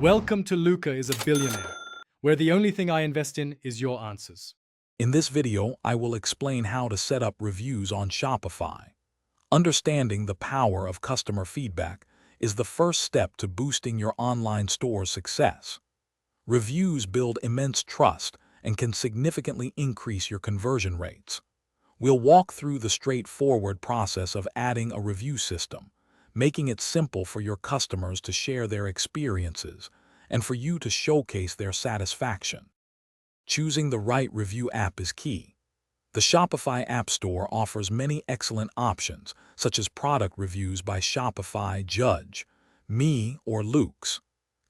Welcome to Luca is a Billionaire, where the only thing I invest in is your answers. In this video, I will explain how to set up reviews on Shopify. Understanding the power of customer feedback is the first step to boosting your online store's success. Reviews build immense trust and can significantly increase your conversion rates. We'll walk through the straightforward process of adding a review system, making it simple for your customers to share their experiences and for you to showcase their satisfaction. Choosing the right review app is key. The Shopify App Store offers many excellent options, such as product reviews by Shopify, Judge, Me, or Luke's.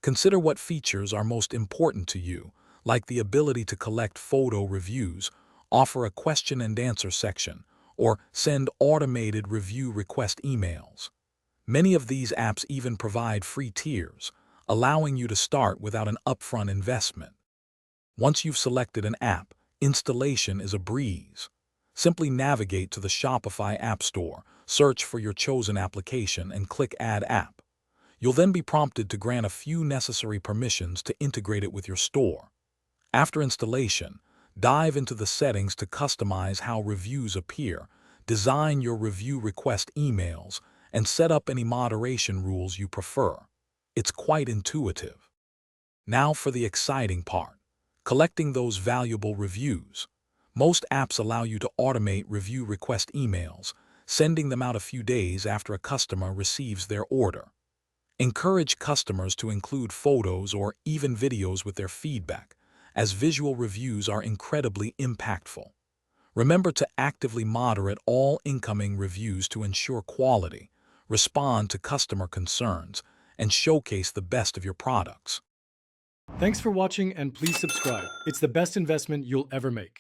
Consider what features are most important to you, like the ability to collect photo reviews, offer a question and answer section, or send automated review request emails. Many of these apps even provide free tiers, allowing you to start without an upfront investment. Once you've selected an app, installation is a breeze. Simply navigate to the Shopify App Store, search for your chosen application, and click Add App. You'll then be prompted to grant a few necessary permissions to integrate it with your store. After installation, dive into the settings to customize how reviews appear, design your review request emails, and set up any moderation rules you prefer. It's quite intuitive. Now for the exciting part. Collecting those valuable reviews. Most apps allow you to automate review request emails, sending them out a few days after a customer receives their order. Encourage customers to include photos or even videos with their feedback, as visual reviews are incredibly impactful. Remember to actively moderate all incoming reviews to ensure quality, respond to customer concerns, and showcase the best of your products. Thanks for watching and please subscribe. It's the best investment you'll ever make.